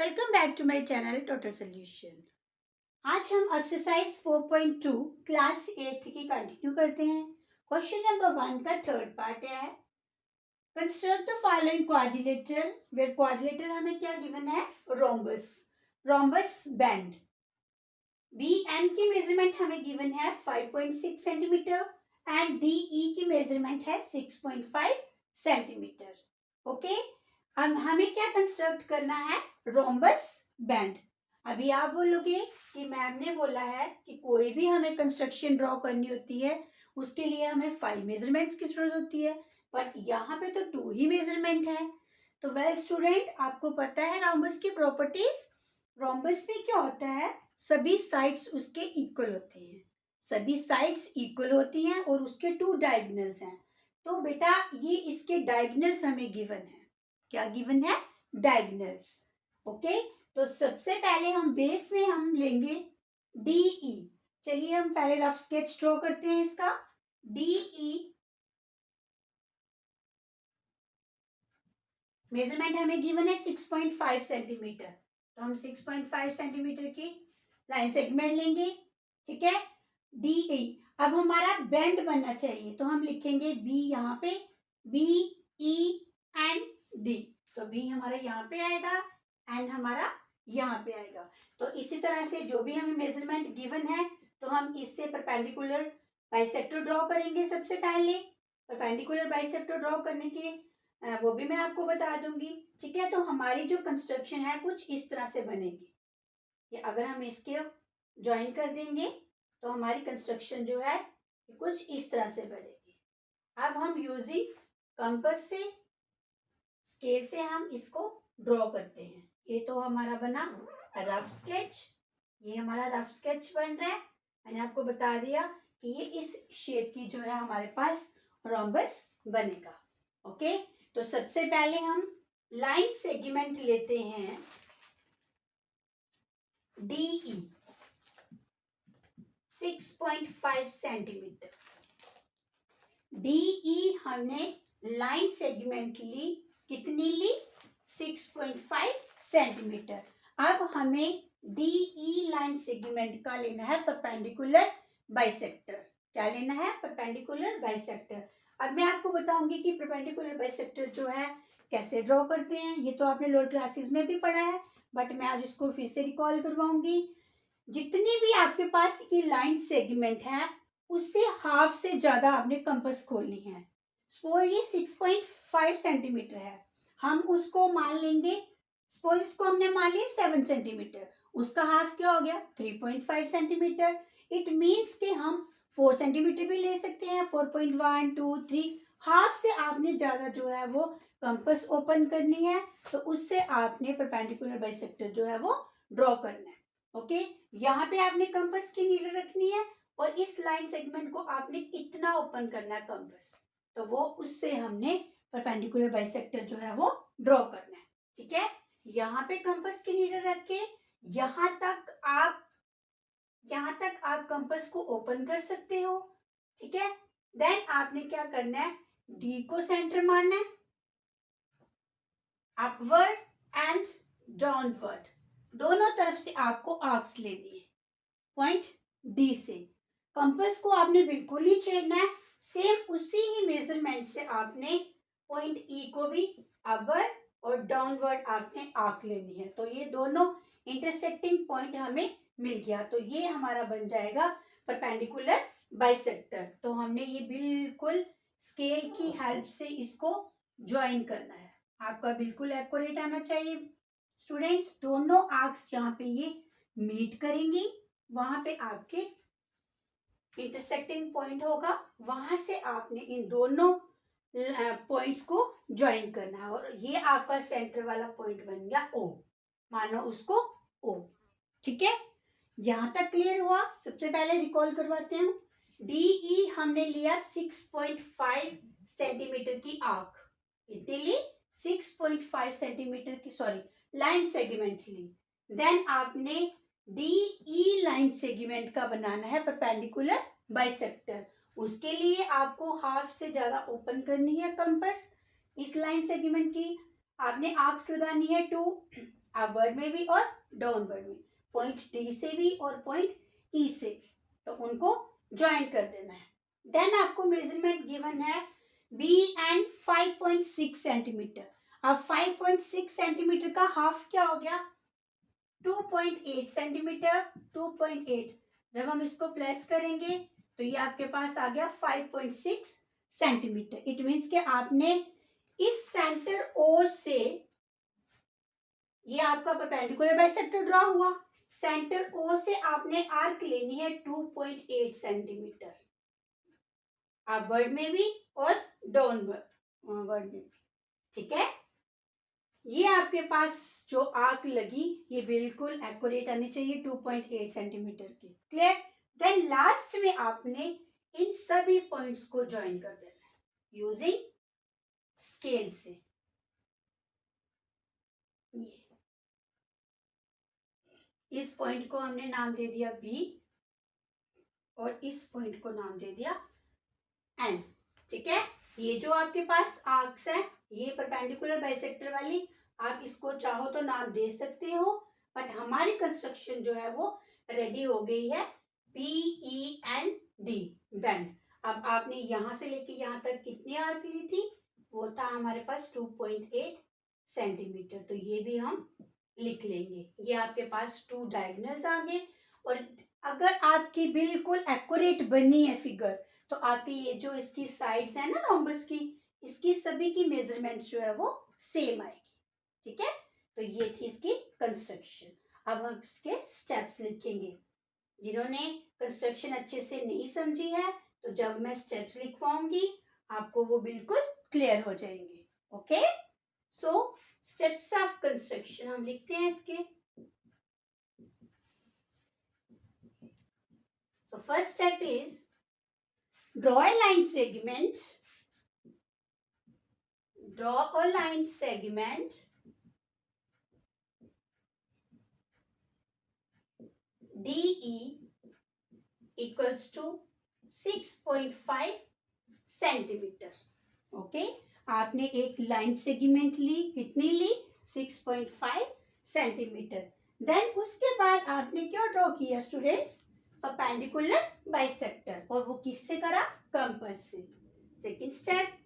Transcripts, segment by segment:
Welcome back to my channel total solution. आज हम exercise 4.2 class 8 की कंटिन्यू करते हैं। क्वेश्चन नंबर 1 का थर्ड पार्ट है, construct the following quadrilateral where quadrilateral हमें क्या गिवन है, रोम्बस बैंड। बी एन की मेजरमेंट हमें गिवन है 5.6 सेंटीमीटर एंड डी ई की मेजरमेंट है 6.5 सेंटीमीटर। ओके, हमें क्या कंस्ट्रक्ट करना है, रोम्बस बैंड। अभी आप बोलोगे कि मैम ने बोला है कि कोई भी हमें कंस्ट्रक्शन ड्रॉ करनी होती है उसके लिए हमें 5 मेजरमेंट्स की जरूरत होती है, बट यहाँ पे तो 2 ही मेजरमेंट है। तो वेल स्टूडेंट, आपको पता है रोम्बस की प्रॉपर्टीज। रोम्बस में क्या होता है, सभी साइड्स उसके इक्वल होते हैं, सभी साइड्स इक्वल होती हैं और उसके 2 डायगोनल्स हैं। तो बेटा ये इसके डायगोनल्स हमें गिवन है, क्या गिवन है, डायगोनल्स। ओके, तो सबसे पहले हम बेस में हम लेंगे डीई। चलिए हम पहले रफ स्केच ड्रॉ करते हैं इसका। डीई मेजरमेंट हमें गिवन है 6.5 सेंटीमीटर, तो हम 6.5 सेंटीमीटर की लाइन सेगमेंट लेंगे। ठीक है, डीई। अब हमारा बेंड बनना चाहिए तो हम लिखेंगे बी, यहाँ पे बी ई एंड डी। तो बी हमारा यहाँ पे आएगा एंड हमारा यहाँ पे आएगा। तो इसी तरह से जो भी हमें मेजरमेंट गिवन है तो हम इससे परपेंडिकुलर बाइसेक्टर ड्रॉ करेंगे। सबसे पहले परपेंडिकुलर बाइसेक्टर ड्रॉ करने के वो भी मैं आपको बता दूंगी। ठीक है, तो हमारी जो कंस्ट्रक्शन है कुछ इस तरह से बनेगी। ये अगर हम इसके ज्वाइन कर देंगे तो हमारी कंस्ट्रक्शन जो है कुछ इस तरह से बनेगी। अब हम यूजिंग कंपास से, स्केल से हम इसको ड्रॉ करते हैं। ये तो हमारा बना रफ स्केच, ये हमारा रफ स्केच बन रहा है। मैंने आपको बता दिया कि ये इस शेप की जो है हमारे पास रोम्बस बनेगा। ओके, तो सबसे पहले हम लाइन सेगमेंट लेते हैं डीई 6.5 सेंटीमीटर। डीई हमने लाइन सेगमेंट ली, कितनी ली, 6.5 सेंटीमीटर। अब हमें डीई लाइन सेगमेंट का लेना है परपेंडिकुलर बाइसेक्टर। क्या लेना है, परपेंडिकुलर बाइसेक्टर। अब मैं आपको बताऊंगी कि परपेंडिकुलर बाइसेक्टर जो है कैसे ड्रॉ करते हैं। ये तो आपने लोअर क्लासेस में भी पढ़ा है, बट मैं आज इसको फिर से रिकॉल करवाऊंगी। जितनी भी आपके पास की लाइन सेगमेंट है उससे हाफ से ज्यादा आपने कंपास खोलनी है। सपोज ये 6.5 सेंटीमीटर है, हम उसको मान लेंगे, सपोज इसको हमने मान लिया 7 सेंटीमीटर, उसका हाफ क्या हो गया, 3.5 सेंटीमीटर। इट मीन्स कि हम 4 सेंटीमीटर भी ले सकते हैं, 4.1 2 3। हाफ से आपने ज्यादा जो है वो कंपास ओपन करनी है, तो उससे आपने परपेंडिकुलर बाइसेक्टर जो है वो ड्रॉ करना है। ओके, यहाँ पे आपने कंपास की नीडल रखनी है और इस लाइन सेगमेंट को आपने इतना ओपन करना है कंपास, तो वो उससे हमने परपेंडिकुलर बाइसेक्टर जो है वो ड्रॉ करना है। ठीक है, यहाँ पे कंपास की नीडल रख के यहाँ तक आप कंपास को ओपन कर सकते हो। ठीक है, देन आपने क्या करना है, डी को सेंटर मानना है, अपवर्ड एंड डाउनवर्ड दोनों तरफ से आपको आर्क्स लेनी है। पॉइंट डी से कंपास को आपने बिल्कुल नहीं छेड़ना है, सेम उसी ही मेजरमेंट से आपने पॉइंट ई को भी अपवर्ड और डाउनवर्ड आपने आर्क लेनी है। तो ये दोनों इंटरसेक्टिंग पॉइंट हमें मिल गया, तो ये हमारा बन जाएगा परपेंडिकुलर बाइसेक्टर। तो हमने ये बिल्कुल स्केल की हेल्प से इसको ज्वाइन करना है। आपका बिल्कुल एक्यूरेट आना चाहिए स्टूडेंट्स। दोनों आर्क्स जहाँ पे ये मीट करेंगी वहां पे आपके इंटरसेक्टिंग पॉइंट होगा, वहां से आपने इन दोनों पॉइंट्स को ज्वाइन करना है और ये आपका सेंटर वाला पॉइंट बन गया ओ, मानो उसको ओ। ठीक है, यहां तक क्लियर हुआ। सबसे पहले रिकॉल करवाते हैं, डीई हमने लिया 6.5 सेंटीमीटर की आर्क, कितनी ली, 6.5 सेंटीमीटर की, सॉरी लाइन सेगमेंट ली। देन आपने डीई लाइन सेगमेंट का बनाना है परपेंडिकुलर बाइसेक्टर। उसके लिए आपको हाफ से ज्यादा ओपन करनी है कंपास, इस लाइन सेगमेंट की आपने आर्क्स लगानी है 2। अपवर्ड में भी और डाउनवर्ड में, पॉइंट डी से भी और पॉइंट ई से भी, तो उनको ज्वाइन कर देना है। देन आपको मेजरमेंट गिवन है बी एंड 5.6 सेंटीमीटर। अब 5.6 सेंटीमीटर का हाफ क्या हो गया, 2.8 सेंटीमीटर। 2.8 जब हम इसको प्लस करेंगे तो ये आपके पास आ गया 5.6 सेंटीमीटर। इट मीन्स कि आपने इस सेंटर ओ से, ये आपका परपेंडिकुलर बाइसेक्टर ड्रॉ हुआ, सेंटर ओ से आपने आर्क लेनी है 2.8 सेंटीमीटर, अपवर्ड में भी और डाउनवर्ड में भी, ठीक है। ये आपके पास जो आर्क लगी ये बिल्कुल एक्यूरेट आनी चाहिए 2.8 सेंटीमीटर की, क्लियर। देन लास्ट में आपने इन सभी पॉइंट्स को ज्वाइन कर देना है यूजिंग स्केल से। ये इस पॉइंट को हमने नाम दे दिया बी और इस पॉइंट को नाम दे दिया एन, ठीक है। ये जो आपके पास आर्क्स है ये परपेंडिकुलर बाइसेक्टर वाली, आप इसको चाहो तो नाम दे सकते हो, बट हमारी कंस्ट्रक्शन जो है वो रेडी हो गई है B E N D BEND. अब आपने यहां से लेके यहां तक कितनी आर्क ली थी, वो था हमारे पास 2.8 सेंटीमीटर, तो ये भी हम लिख लेंगे। ये आपके पास 2 डायगोनल्स आ गए। और अगर आपकी बिल्कुल एक्यूरेट बनी है फिगर, तो आपकी ये जो इसकी साइड्स है ना रोम्बस की, इसकी सभी की मेजरमेंट जो है वो सेम आएगी, ठीक है। तो ये थी इसकी कंस्ट्रक्शन। अब हम इसके स्टेप्स लिखेंगे। जिन्होंने कंस्ट्रक्शन अच्छे से नहीं समझी है, तो जब मैं स्टेप्स लिखवाऊंगी आपको वो बिल्कुल क्लियर हो जाएंगे। Okay, so steps of construction हम लिखते हैं इसके। So first step is draw a line segment, draw a line segment DE equals to 6.5 centimetre. Okay, आपने एक लाइन सेगमेंट ली, कितनी ली, 6.5 सेंटीमीटर। देन उसके बाद आपने क्या ड्रॉ किया स्टूडेंट्स, परपेंडिकुलर बाइसेक्टर, और वो किससे करा, कंपास से। Second step,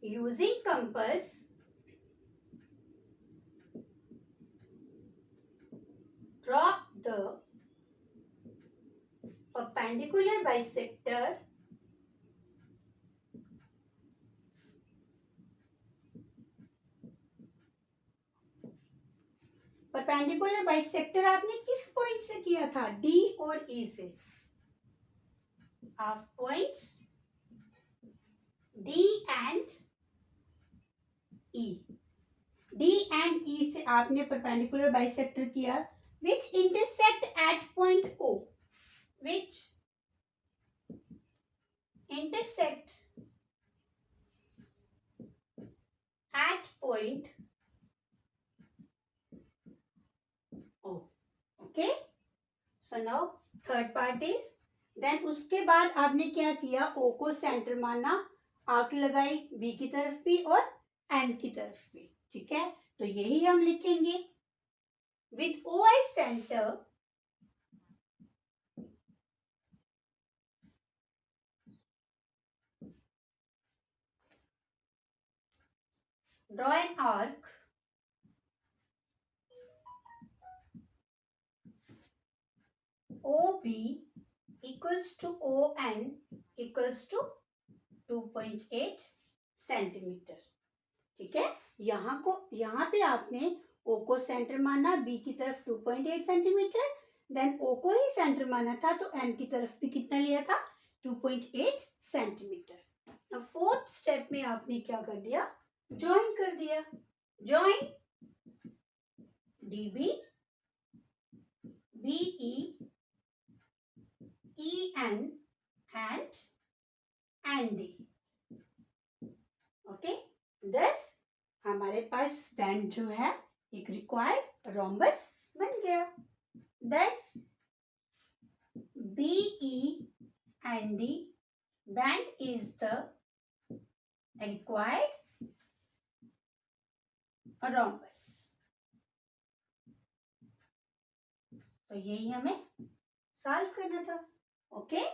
using compass draw the perpendicular bisector perpendicular bisector आपने किस पॉइंट से किया था, डी और ई से। Of points D and E, D and E से आपने परपेंडिकुलर बाइसेक्टर किया, which intersect at point O, which intersect at point O. Okay, so now third part is, then उसके बाद आपने क्या किया, ओ को सेंटर माना, आर्क लगाई बी की तरफ भी और एन की तरफ भी, ठीक है। तो यही हम लिखेंगे, with O I centre draw an arc OB equals to ON equals to 2.8 centimetre, ठीक है। यहाँ पे आपने O को सेंटर माना, B की तरफ 2.8 सेंटीमीटर, देन O को ही सेंटर माना था तो N की तरफ भी कितना लिया था, 2.8 सेंटीमीटर। फोर्थ स्टेप में आपने क्या कर दिया, ज्वाइन कर दिया। Join DB BE EN and ND। Okay, दस हमारे पास बैंड जो है एक रिक्वायर्ड रोम्बस बन गया। दस BE and D band is the required rhombus। तो यही हमें सॉल्व करना था। ओके।